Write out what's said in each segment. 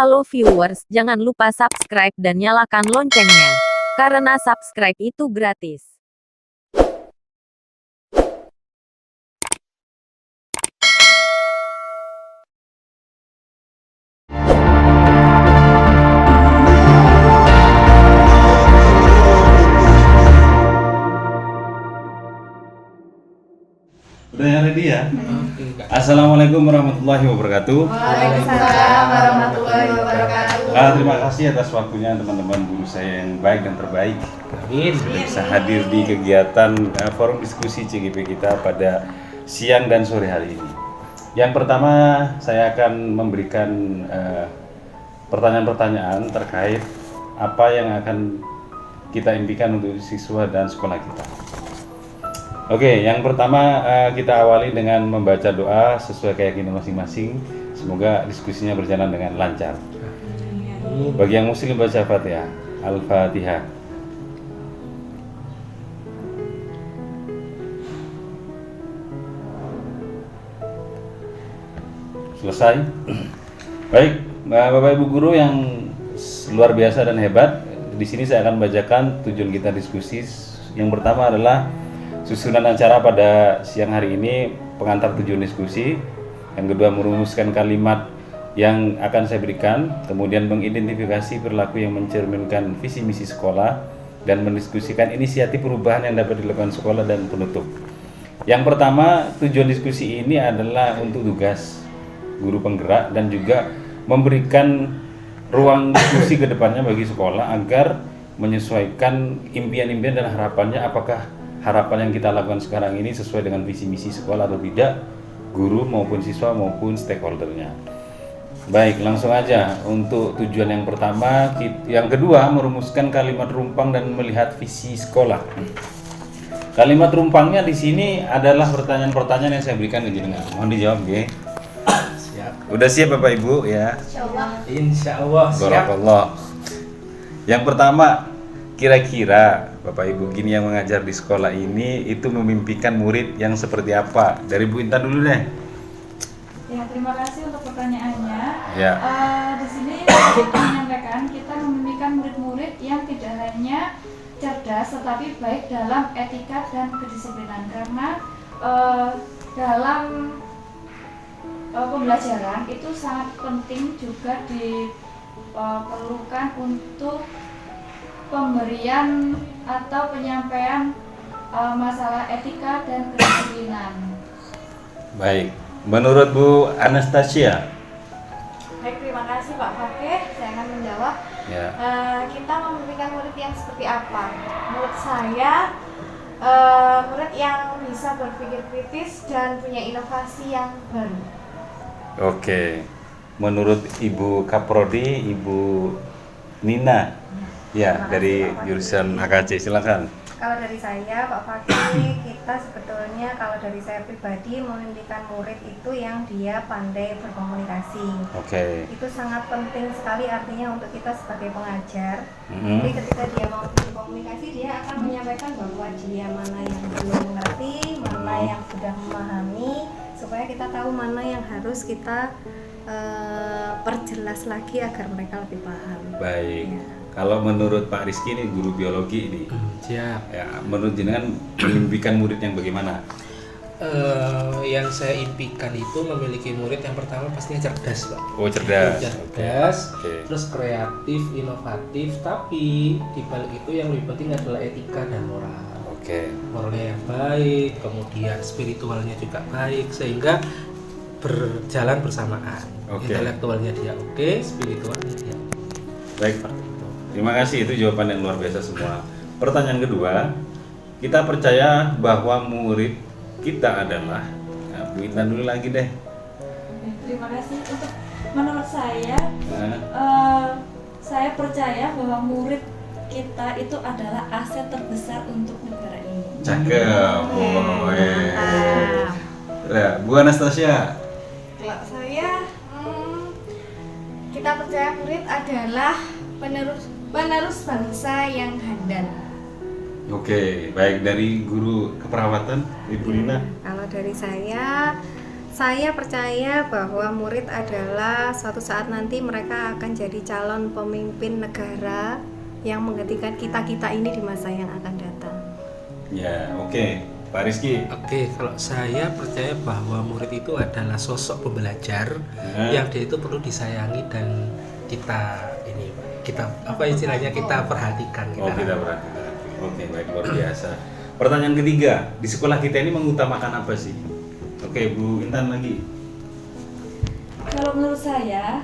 Halo viewers, jangan lupa subscribe dan nyalakan loncengnya. Karena subscribe itu gratis. Udah yang ready ya? Assalamualaikum warahmatullahi wabarakatuh. Waalaikumsalam warahmatullahi wabarakatuh. Terima kasih atas waktunya teman-teman guru saya yang baik dan terbaik. Sudah bisa hadir di kegiatan forum diskusi CGP kita pada siang dan sore hari ini. Yang pertama saya akan memberikan pertanyaan-pertanyaan terkait apa yang akan kita impikan untuk siswa dan sekolah kita. Oke, yang pertama kita awali dengan membaca doa sesuai keyakinan masing-masing. Semoga diskusinya berjalan dengan lancar. Bagi yang muslim baca Fatihah. Al-Fatihah. Selesai. Baik, Bapak Ibu guru yang luar biasa dan hebat. Di sini saya akan bacakan tujuan kita diskusi. Yang pertama adalah susunan acara pada siang hari ini, pengantar tujuan diskusi. Yang kedua, merumuskan kalimat yang akan saya berikan, kemudian mengidentifikasi perilaku yang mencerminkan visi misi sekolah, dan mendiskusikan inisiatif perubahan yang dapat dilakukan sekolah, dan penutup. Yang pertama, tujuan diskusi ini adalah untuk tugas guru penggerak dan juga memberikan ruang diskusi ke depannya bagi sekolah agar menyesuaikan impian-impian dan harapannya, apakah harapan yang kita lakukan sekarang ini sesuai dengan visi misi sekolah atau tidak, guru maupun siswa maupun stakeholdernya. Baik, langsung aja untuk tujuan yang pertama. Yang kedua, merumuskan kalimat rumpang dan melihat visi sekolah. Kalimat rumpangnya di sini adalah pertanyaan-pertanyaan yang saya berikan ke jenengan. Mohon dijawab, nggih. Siap. Udah siap Bapak Ibu ya? Insyaallah siap. Barakallah. Yang pertama, kira-kira Bapak Ibu gini yang mengajar di sekolah ini itu memimpikan murid yang seperti apa? Dari Bu Intan dulu deh. Ya, terima kasih untuk pertanyaannya. Ya. Di sini kita menyampaikan kita memimpikan murid-murid yang tidak hanya cerdas tetapi baik dalam etika dan kedisiplinan, karena dalam pembelajaran itu sangat penting juga diperlukan untuk pemberian atau penyampaian masalah etika dan kedisiplinan. Baik, menurut Bu Anastasia? Baik, terima kasih Pak Fakih. Saya akan menjawab. Ya. Kita memimpikan murid yang seperti apa? Menurut saya, murid yang bisa berpikir kritis dan punya inovasi yang baru. Oke. Menurut Ibu Kaprodi, Ibu Nina? Ya, dari jurusan AKC, silakan. Kalau dari saya, Pak Fakih, kita sebetulnya kalau dari saya pribadi memimpikan murid itu yang dia pandai berkomunikasi. Oke. Itu sangat penting sekali artinya untuk kita sebagai pengajar. Jadi ketika dia mau berkomunikasi, dia akan menyampaikan bahwa dia mana yang belum mengerti, mana yang sudah memahami, supaya kita tahu mana yang harus kita perjelas lagi agar mereka lebih paham. Baik. Ya. Kalau menurut Pak Rizky ini guru biologi ini, Siap. ya, menurut jenengan memimpikan murid yang bagaimana? Yang saya impikan itu memiliki murid yang pertama pastinya cerdas, Pak. Oh, cerdas. Cerdas, Oke. terus kreatif, inovatif, tapi di balik itu yang lebih penting adalah etika dan moral. Oke. Moralnya yang baik, kemudian spiritualnya juga baik, sehingga berjalan bersamaan. Oke. Intelektualnya dia oke, spiritualnya dia oke. Baik Pak. Terima kasih, itu jawaban yang luar biasa semua. Pertanyaan kedua, kita percaya bahwa murid kita adalah, nah, Bu Intan dulu lagi deh. Terima kasih. Untuk menurut saya, Nah, saya percaya bahwa murid kita itu adalah aset terbesar untuk negara ini. cakep. Oh, ya, Bu Anastasia. Kalau saya, kita percaya murid adalah penerus bangsa yang handal. Oke, baik, dari guru keperawatan Ibu Nina. Kalau dari saya Saya percaya bahwa murid adalah suatu saat nanti mereka akan jadi calon pemimpin negara yang menggantikan kita-kita ini di masa yang akan datang. Ya, oke. Pak Rizky. Oke, kalau saya percaya bahwa murid itu adalah sosok pembelajar yang dia itu perlu disayangi dan kita apa istilahnya kita perhatikan. Oh, kita perhatikan. Oke, baik, luar biasa. Pertanyaan ketiga, di sekolah kita ini mengutamakan apa sih? Oke, Bu Intan lagi. Kalau menurut saya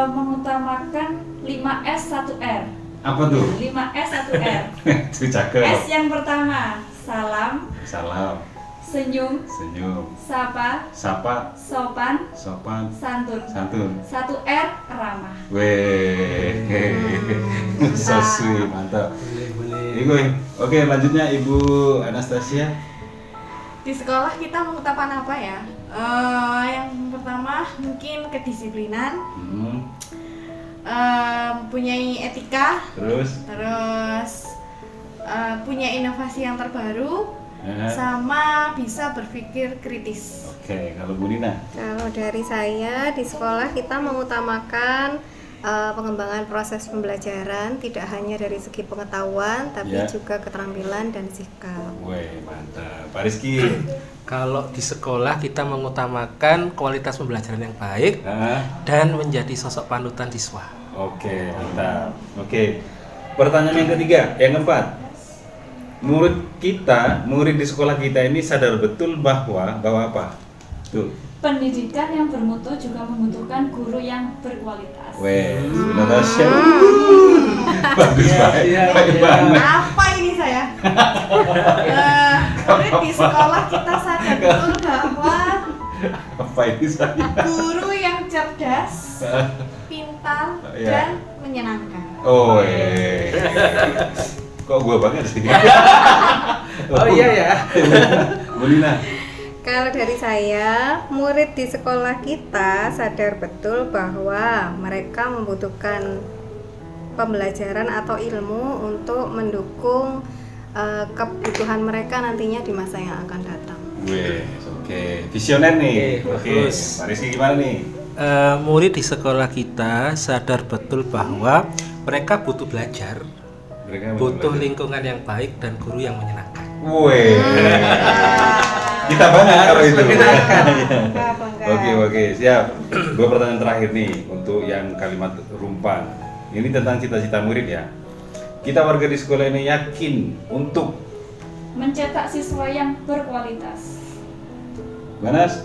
mengutamakan 5S 1R. Apa tuh? 5S 1R. Itu cakep. S yang pertama, salam, Salam, senyum, senyum, sapa, sapa, sopan, sopan, santun. santun. 1R, ramah. Weh, so sweet, mantap. Boleh. Ibu, oke, lanjutnya Ibu Anastasia. Di sekolah kita mengutamakan apa ya? Yang pertama mungkin kedisiplinan, punyai etika, Terus, punya inovasi yang terbaru, sama bisa berpikir kritis. oke, kalau Bu Nina. Kalau dari saya di sekolah kita mengutamakan pengembangan proses pembelajaran tidak hanya dari segi pengetahuan tapi Ya. juga keterampilan dan sikap. Weh, mantap. Pak Rizky. Kalau di sekolah kita mengutamakan kualitas pembelajaran yang baik Ah, dan menjadi sosok panutan siswa. oke, mantap. Oke. Pertanyaan yang ketiga, yang keempat. Murid di sekolah kita ini sadar betul bahwa apa? Tuh. Pendidikan yang bermutu juga membutuhkan guru yang berkualitas. Weh, Bu Natasha. Bagus banget. Baik banget. Apa ini saya? Murid di sekolah kita sadar betul bahwa Apa ini saya? guru yang cerdas, pintar, Iya. dan menyenangkan. Oh, kok gua banget di sini? Oh iya ya. Bu Nina. Kalau dari saya, murid di sekolah kita sadar betul bahwa mereka membutuhkan pembelajaran atau ilmu untuk mendukung kebutuhan mereka nantinya di masa yang akan datang. Weh, oke. Visioner nih. Oke, Oke. bagus. Pak Rizky gimana nih? Murid di sekolah kita sadar betul bahwa mereka butuh belajar, Mereka butuh belajar. lingkungan yang baik dan guru yang menyenangkan. Weh. Kita banget kalau itu. Bangga. Oke, siap. Dua pertanyaan terakhir nih untuk yang kalimat rumpan. Ini tentang cita-cita murid ya. Kita warga di sekolah ini yakin untuk Mencetak siswa yang berkualitas. Manas?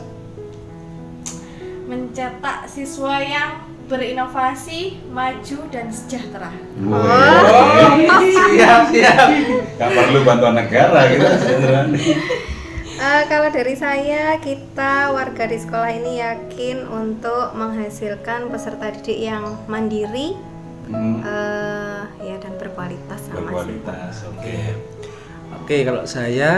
Mencetak siswa yang berinovasi, maju, dan sejahtera. Siap. Gak perlu bantuan negara gitu sebenarnya. Kalau dari saya, kita warga di sekolah ini yakin untuk menghasilkan peserta didik yang mandiri, ya dan berkualitas sama sih. Berkualitas. Oke, kalau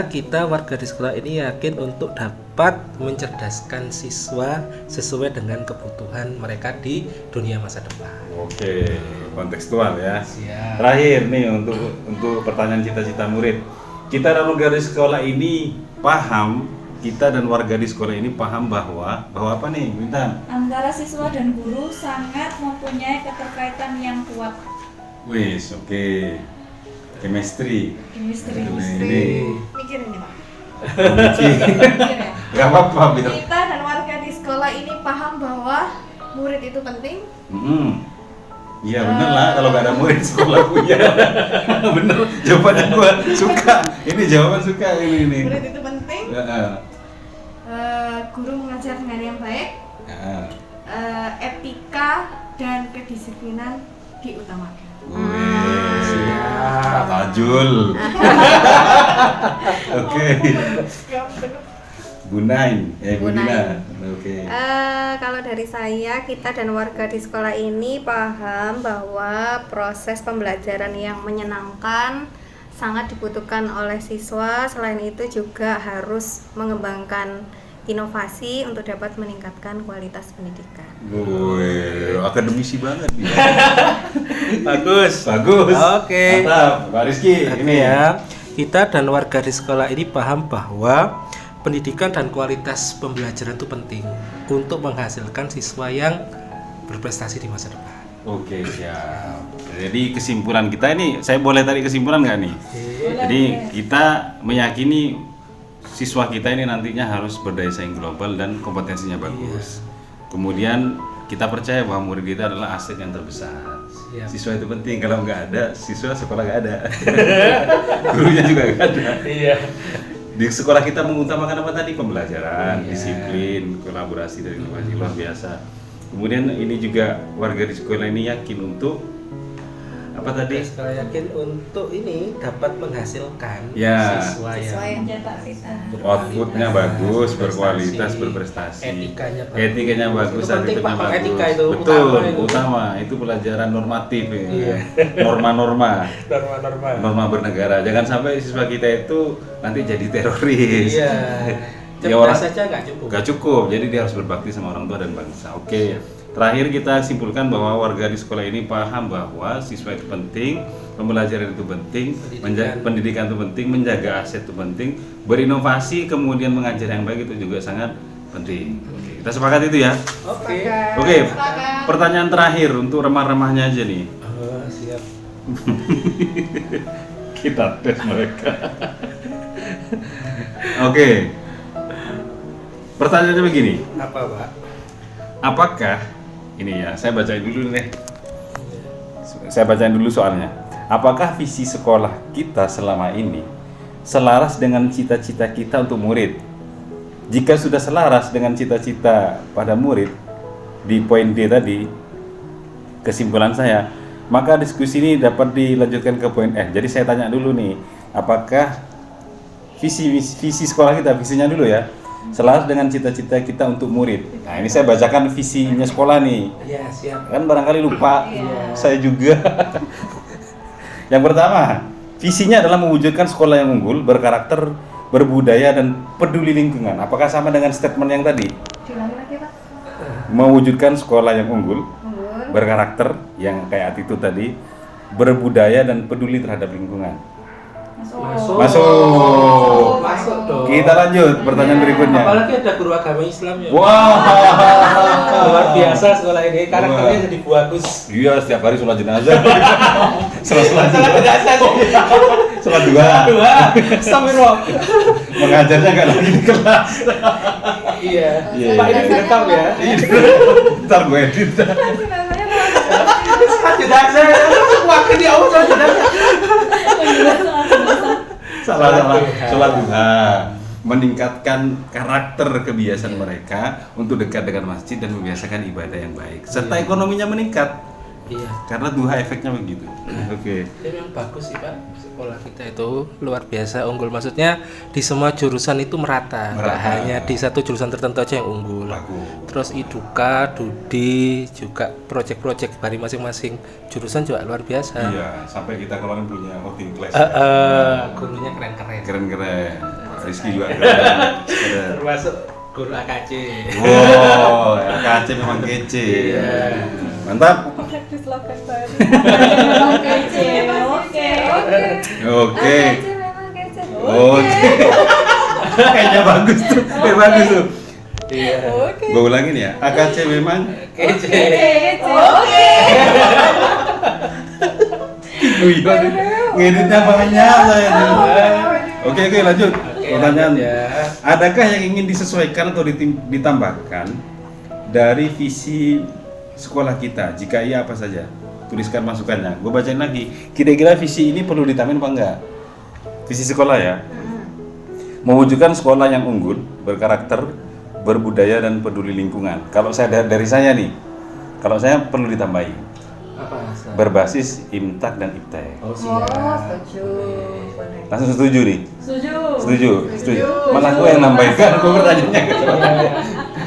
kita warga di sekolah ini yakin untuk dapat mencerdaskan siswa sesuai dengan kebutuhan mereka di dunia masa depan. Oke, kontekstual ya. Siap. Terakhir nih untuk pertanyaan cita-cita murid. Kita dan warga di sekolah ini paham, kita dan warga di sekolah ini paham bahwa apa nih, Bintang? Antara siswa dan guru sangat mempunyai keterkaitan yang kuat. Wis, oke. Chemistry. Chemistry. Ini Mikir ini Pak. mikir. Mikir ya. Gak apa-apa, biar. Kita dan warga di sekolah ini paham bahwa murid itu penting. Iya bener lah, kalau gak ada murid sekolah punya. Bener, jawabannya gua suka. Ini jawaban suka ini. Murid itu penting. Guru mengajar dengan yang baik. Etika dan kedisiplinan diutamakan. Siap, Tajul. Oke. Bu Nain, Bu Nina. Oke. Kalau dari saya, kita dan warga di sekolah ini paham bahwa proses pembelajaran yang menyenangkan sangat dibutuhkan oleh siswa. Selain itu juga harus mengembangkan inovasi untuk dapat meningkatkan kualitas pendidikan. Woi, akademisi banget nih. Bagus. Oke. Mantap, Pak Rizky. Ini ya, kita dan warga di sekolah ini paham bahwa pendidikan dan kualitas pembelajaran itu penting untuk menghasilkan siswa yang berprestasi di masa depan. Oke, siap. Jadi kesimpulan kita ini, saya boleh tarik kesimpulan nggak nih? Jadi kita meyakini siswa kita ini nantinya harus berdaya saing global dan kompetensinya bagus. Kemudian kita percaya bahwa murid kita adalah aset yang terbesar. Siap. Siswa itu penting, kalau nggak ada, siswa sekolah nggak ada. Gurunya juga nggak ada. Iya. Di sekolah kita mengutamakan apa tadi? Pembelajaran, Iya. disiplin, kolaborasi dan inovasi luar biasa. Kemudian ini juga warga di sekolah ini yakin untuk apa tadi? Sekolah yakin untuk ini dapat menghasilkan Ya. siswa yang mencetak kita. Outputnya bagus, berkualitas, berprestasi. Etikanya bagus, Itu penting, attitude-nya Pak. bagus. Etika itu Betul, utama itu. utama. Itu pelajaran normatif ya. Iya. Norma-norma. norma-norma. Norma bernegara. Jangan sampai siswa kita itu nanti jadi teroris. Iya. Ya, orang- Cerdas saja nggak cukup. Gak cukup, jadi dia harus berbakti sama orang tua dan bangsa. Oke, terakhir kita simpulkan bahwa warga di sekolah ini paham bahwa siswa itu penting, pembelajaran itu penting, pendidikan itu penting, menjaga aset itu penting, berinovasi kemudian mengajar yang baik itu juga sangat penting. Oke, kita sepakat itu ya. Oke. Oke, pertanyaan terakhir untuk remah-remahnya aja nih. Oh, siap. Kita tes mereka. Oke. Pertanyaannya begini. Apa, Pak? Apakah ini ya, saya bacain dulu nih. Saya bacain dulu soalnya. Apakah visi sekolah kita selama ini selaras dengan cita-cita kita untuk murid? Jika sudah selaras dengan cita-cita pada murid di poin D tadi, kesimpulan saya, maka diskusi ini dapat dilanjutkan ke poin F. Jadi saya tanya dulu nih, apakah visi sekolah kita, visinya dulu ya, selaras dengan cita-cita kita untuk murid. Nah, ini saya bacakan visinya sekolah nih. Iya, siap. Kan barangkali lupa, saya juga. Yang pertama, visinya adalah mewujudkan sekolah yang unggul, berkarakter, berbudaya, dan peduli lingkungan. Apakah sama dengan statement yang tadi? Diulangi lagi, Pak. Mewujudkan sekolah yang unggul, berkarakter, yang kayak attitude tadi, berbudaya, dan peduli terhadap lingkungan. Masuk. Masuk. Dong. Kita lanjut pertanyaan berikutnya. Apalagi ada guru agama Islam ya. Wah, Luar biasa sekolah ini, karakternya jadi bagus. iya, setiap hari sholat jenazah. sholat jenazah sih. sholat dua. Astagfirullah. Mengajarnya nggak lagi di kelas. Iya. Iya, Pak, ini iya. direkam ya. Ntar gue edit. Sholat jenazah. Wakil di Allah sholat jenazah. Salah. Sholat duha. Meningkatkan karakter kebiasaan mereka untuk dekat dengan masjid dan membiasakan ibadah yang baik. Serta ekonominya meningkat. Iya. Karena duha efeknya begitu. Oke. Memang bagus sih Pak, sekolah kita itu luar biasa unggul. Maksudnya di semua jurusan itu merata. Nggak Merata. hanya di satu jurusan tertentu aja yang unggul. Bagus. Terus Iduka, Dudi, juga proyek-proyek dari masing-masing jurusan juga luar biasa. Iya, sampai kita kemarin punya coding class. Gurunya keren-keren. Keren-keren. Pak Rizky juga keren. Keren. Termasuk guru AKC. Wow, KC memang kece. Mantap. Di slogan baru. Oke. Memang kece. Oke. Kayaknya bagus tuh. Kayak bagus tuh. Iya. Gue ulangin ya. AKC memang Kece. guyon. Ngeditnya banyak saya tuh. Oke, lanjut. Pertanyaan. Ya. Adakah yang ingin disesuaikan atau ditambahkan dari visi sekolah kita? Jika iya, apa saja? Tuliskan masukannya. Gue bacain lagi. Kira-kira visi ini perlu ditambahin apa enggak? Visi sekolah ya. Mewujudkan sekolah yang unggul, berkarakter, berbudaya, dan peduli lingkungan. Kalau saya dari saya nih, kalau saya perlu ditambahin Apa? berbasis imtak dan iptek. Oh, Oh, siap. setuju. Langsung setuju nih. Setuju. Malah gue yang nambahin kan, gue bertanya ke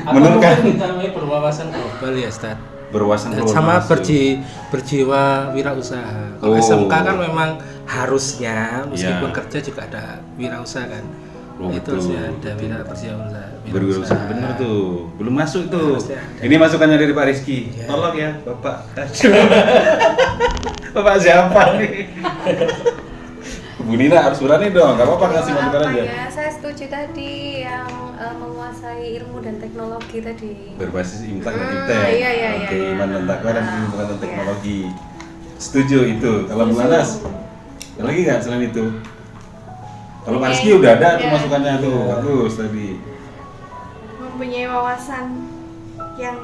Menurut kan kita namanya berwawasan global ya, Ustaz. berwawasan global Sama masuk. berjiwa wirausaha. Kalau Oh. SMK kan memang harusnya meskipun Iya. kerja juga ada wirausaha kan. Oh, Itu betul. harusnya ada wirausaha. Berwirausaha bener tuh, belum masuk tuh. Harusnya ada. Ini masukannya dari Pak Rizky. Iya. Tolong ya, Bapak. Bapak siapa nih? Bu Nina harus berani dong, nggak apa-apa kasih masukan Apa aja. ya? Saya setuju tadi yang menguasai ilmu dan teknologi tadi. Berbasis imtak dan iptek. Iya. Oke, iman dan takwa dan ilmu dan teknologi. Setuju itu. Kalau Bu Anas, ada lagi nggak selain itu? Kalau Pak Rizky udah ada tuh masukannya tuh, bagus tadi. Mempunyai wawasan yang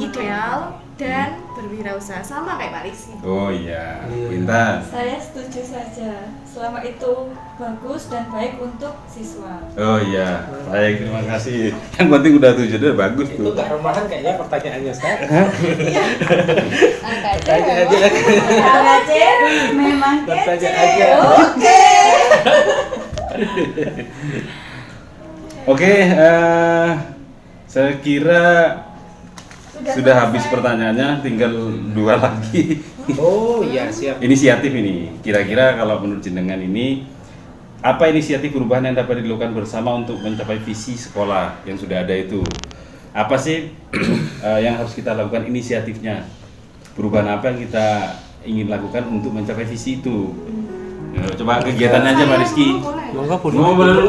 ideal dan berwirausaha sama kayak Pak Rizky. Oh iya, Intan. Saya setuju saja, selama itu bagus dan baik untuk siswa. Oh iya, baik, terima kasih. Yang penting udah tujuh deh, bagus Itu tuh. nggak remahan kayaknya pertanyaannya, Ustaz. Tanya aja. Kecil, memang Bertanya kecil. aja. Oke, saya kira sudah habis pertanyaannya, tinggal 2 lagi. Oh iya, siap. Inisiatif ini, kira-kira kalau menurut jenengan ini, apa inisiatif perubahan yang dapat dilakukan bersama untuk mencapai visi sekolah yang sudah ada itu? Apa sih yang harus kita lakukan inisiatifnya? Perubahan apa yang kita ingin lakukan untuk mencapai visi itu? Ya, coba kegiatannya aja Pak Rizky. Monggo Bu. Oh, bener,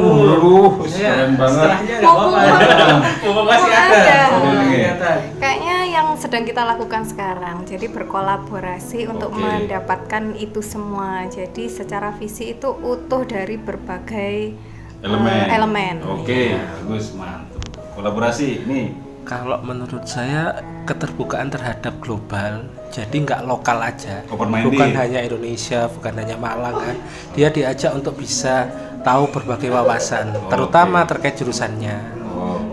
keren banget. Setelahnya nggak apa-apa. Mumpung masih ada. Kegiatan. Kayaknya yang sedang kita lakukan sekarang, jadi berkolaborasi untuk Oke. mendapatkan itu semua. Jadi secara visi itu utuh dari berbagai elemen. Oke, bagus, mantap. Kolaborasi ini. Kalau menurut saya keterbukaan terhadap global, jadi nggak lokal aja, Open-minded. bukan hanya Indonesia, bukan hanya Malang kan, dia diajak untuk bisa tahu berbagai wawasan, terutama terkait jurusannya.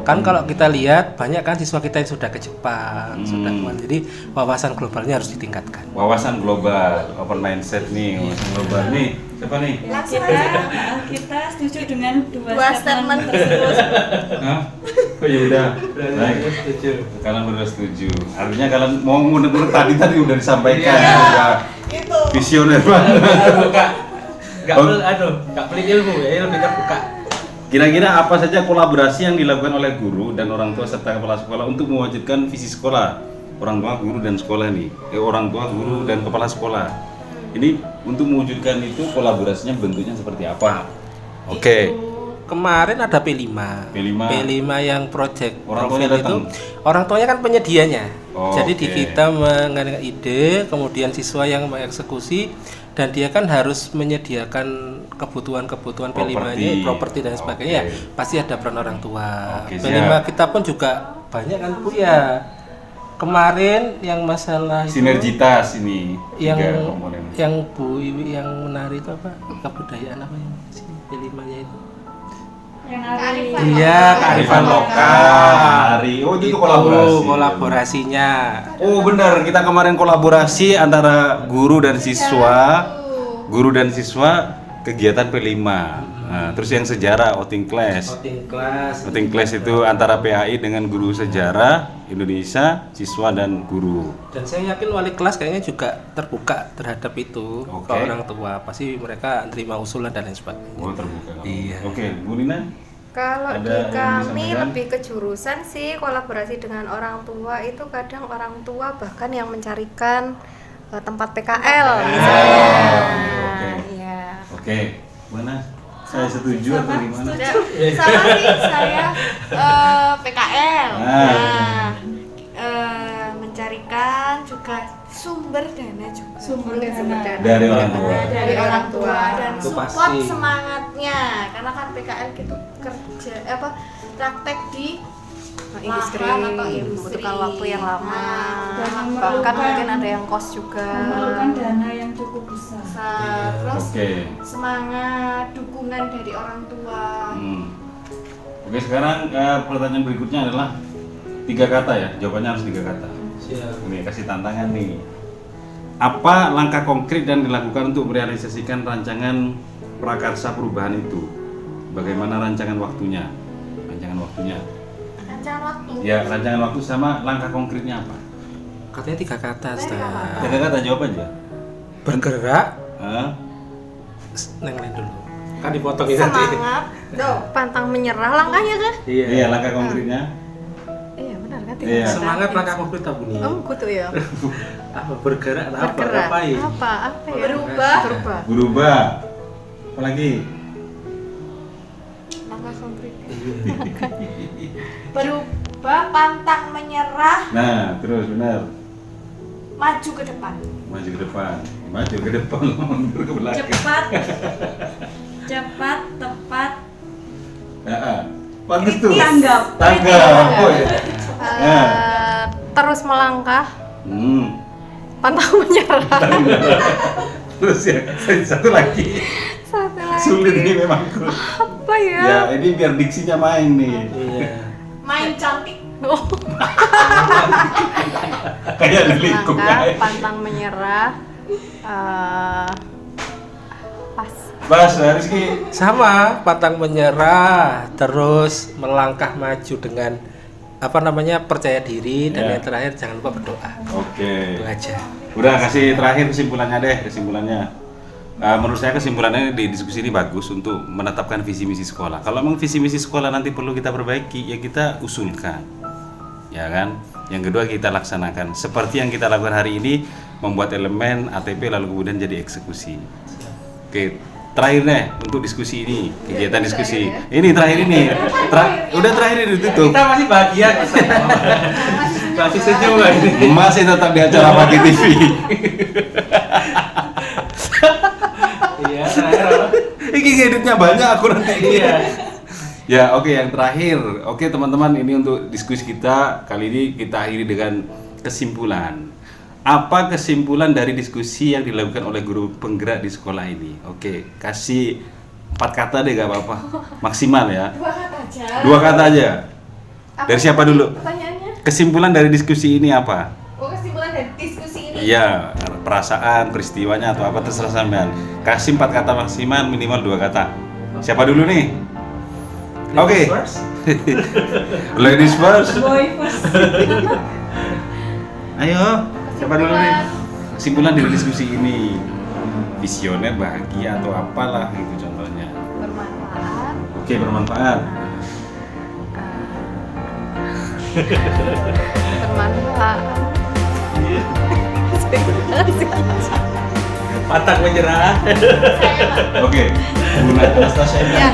Kan kalau kita lihat banyak kan siswa kita yang sudah ke Jepang, sudah kemana, jadi wawasan globalnya harus ditingkatkan. Wawasan global, open mindset nih, wawasan global nih. Siapa nih? Kita setuju dengan Dua statement tersebut. Hah? Oh ya udah. Baik. Setuju. Kalian berdua setuju. Artinya kalian mau menurut tadi udah disampaikan. Iya. Udah visioner banget. Nggak pelit ilmu ya, lebih terbuka. Kira-kira apa saja kolaborasi yang dilakukan oleh guru dan orang tua serta kepala sekolah untuk mewujudkan visi sekolah? Orang tua, guru, dan sekolah nih. Orang tua, guru, dan kepala sekolah. Ini untuk mewujudkan itu kolaborasinya bentuknya seperti apa? Oke. Kemarin ada P5. P5 yang project Orang tuanya profil itu, datang? orang tuanya kan penyedianya. Oh, Jadi di oke. kita mengadakan ide, kemudian siswa yang mengeksekusi, dan dia kan harus menyediakan kebutuhan-kebutuhan P5-nya, properti dan sebagainya. Oke. Pasti ada peran orang tua. Oke, P5 siap. kita pun juga banyak kan Bu ya. Kemarin yang masalah itu, Sinergitas ini. yang tiga komponen. yang Bu Iwi yang menari itu apa? Kebudayaan apa yang P5-nya itu? yang Kearifan Iya, kearifan lokal. Hari. Oh, itu kolaborasi. Kolaborasinya. Oh, benar. Kita kemarin kolaborasi antara guru dan siswa. Guru dan siswa kegiatan P5. Nah, terus yang sejarah outing class. Outing kelas. Outing class itu antara PAI dengan guru sejarah Indonesia, siswa dan guru. Dan saya yakin wali kelas kayaknya juga terbuka terhadap itu ke Oke. orang tua. Pasti mereka terima usulan dan lain sebagainya. Oh, terbuka. Iya. Oke, Bu Nina. Kalau Ada di yang kami disampaikan? lebih ke jurusan sih, kolaborasi dengan orang tua itu kadang orang tua bahkan yang mencarikan tempat PKL misalnya. oke. Iya. Oke, mana? Saya setuju atau gimana? Sama sih saya PKL. Ah. Mencarikan juga sumber dana juga. Sumber dana. Dari orang tua. Dari orang tua dan Itu support pasti. semangatnya karena kan PKL gitu kerja praktek di Industri lahan atau industri. membutuhkan waktu yang lama. Nah, Bahkan mungkin ada yang kos juga. memerlukan dana yang cukup besar. terus Oke. semangat dukungan dari orang tua. Oke, sekarang pertanyaan berikutnya adalah 3 kata ya. Jawabannya harus 3 kata. Siap. Ini kasih tantangan nih. Apa langkah konkret yang dilakukan untuk merealisasikan rancangan prakarsa perubahan itu? Bagaimana rancangan waktunya? Rancangan waktunya. Rancangan waktu. Ya, rancangan waktu sama langkah konkretnya apa? Katanya 3 kata, Ustaz. 3 kata jawab aja. Bergerak, Hah? neng lain dulu. Kan dipotong ya nanti. Semangat, pantang menyerah langkahnya kan? Iya, langkah konkretnya. Iya benar kan? Iya. Semangat langkah konkret apa nih? Kutu ya. Apa bergerak atau apa? Bergerak. Ngapain? Apa ya? Berubah. Berubah. Berubah. Apalagi? Langkah konkret. Berubah, pantang menyerah, Nah, terus benar. maju ke depan. Maju ke depan. Maju ke depan, mundur ke belakang. Cepat, tepat, Bagus tuh. Tanggap. Tanggap. Oh, ya. Nah. terus melangkah, Pantang menyerah. Terus ya, satu lagi. Satu lagi. Sulit nih memang. Apa ya? Ya, ini biar diksinya main nih. Iya. Main cantik. Oh. Kayak di lingkup melangkah, pantang menyerah, pas. Bas, Rizky. Sama, pantang menyerah, terus melangkah maju dengan percaya diri, dan Ya. yang terakhir jangan lupa berdoa. Oke. Itu aja. Udah kasih terakhir kesimpulannya deh, kesimpulannya. Menurut saya kesimpulannya di diskusi ini bagus untuk menetapkan visi misi sekolah. Kalau memang visi misi sekolah nanti perlu kita perbaiki, ya kita usulkan, ya kan. Yang kedua kita laksanakan. Seperti yang kita lakukan hari ini, membuat elemen ATP lalu kemudian jadi eksekusi. Oke, terakhir deh untuk diskusi ini, kegiatan diskusi. Ini terakhir ini, udah terakhir ini ditutup. Kita masih bahagia, masih senyum lagi. Masih tetap di acara Pagi TV. Iya, terakhir apa? Ini editnya banyak aku nanti. Iya. Ya, oke, yang terakhir. Oke, teman-teman, ini untuk diskusi kita. Kali ini kita akhiri dengan kesimpulan. Apa kesimpulan dari diskusi yang dilakukan oleh guru penggerak di sekolah ini? Oke, kasih 4 kata deh, gak apa-apa. Maksimal ya. 2 kata aja. 2 kata aja. Dari siapa dulu? Pertanyaannya? Kesimpulan dari diskusi ini apa? Oh, kesimpulan dari diskusi ini. Iya, perasaan, peristiwanya atau apa terserah sampean. Kasih 4 kata maksimal, minimal 2 kata. Siapa dulu nih? Oke. Ladies first. Boy first. Ayo, siapa dulu nih? Kesimpulan dari diskusi ini. Visioner, bahagia atau apalah gitu contohnya. Bermanfaat. Oke, bermanfaat. Bermanfaat. Pantang menyerah. Oke. Guru Anastasia ini Ya.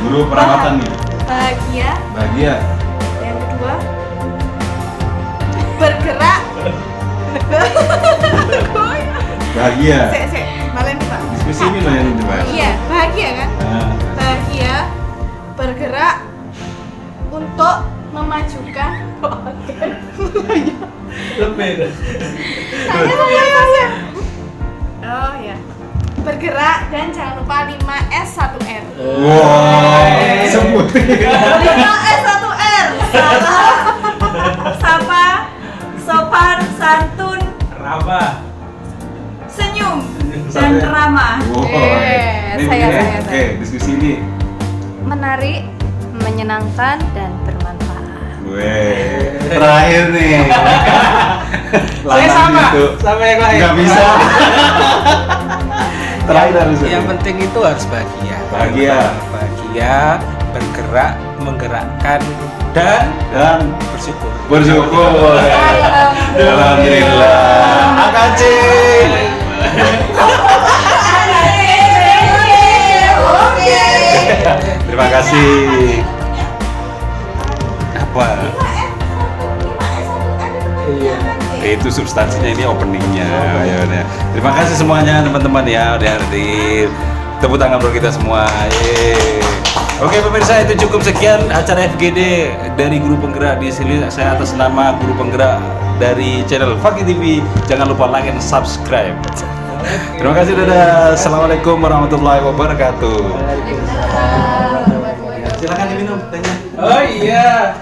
guru perawatan nih. Bahagia. Bahagia. Yang kedua, bergerak. Bahagia. Sek, balen Pak. Diskusi ini loh yang dibahas. Iya, bahagia kan? Nah, Bahagia, bergerak untuk memajukan. Lebih. Oh ya. Bergerak dan jangan lupa 5S 1R. wow, sebutin. 5S 1R. Sapa, sopan, santun, Ramah. senyum, Dan ramah. Wow. Eh, Ini saya. begini, Oke, diskusi ini. Menarik, menyenangkan, dan bermanfaat. Weh, terakhir nih. Saya sama, Gitu. sama yang lain. Nggak bisa. Terakhir harus. Yang penting itu harus bahagia. Bahagia. Bahagia, bergerak, menggerakkan, dan bersyukur. Bersyukur. Alhamdulillah. Akaci. Terima kasih. Apa? Iya. Itu substansinya, ini openingnya. Ya udah. Terima kasih semuanya teman-teman ya udah hadir. Tepuk tangan buat kita semua. Yeay. Oke pemirsa, itu cukup sekian acara FGD dari Guru Penggerak di sini. Saya atas nama Guru Penggerak dari channel Fakih TV. Jangan lupa like and subscribe. Terima kasih, dadah. Assalamualaikum warahmatullahi wabarakatuh. Silakan diminum tehnya. Oh iya.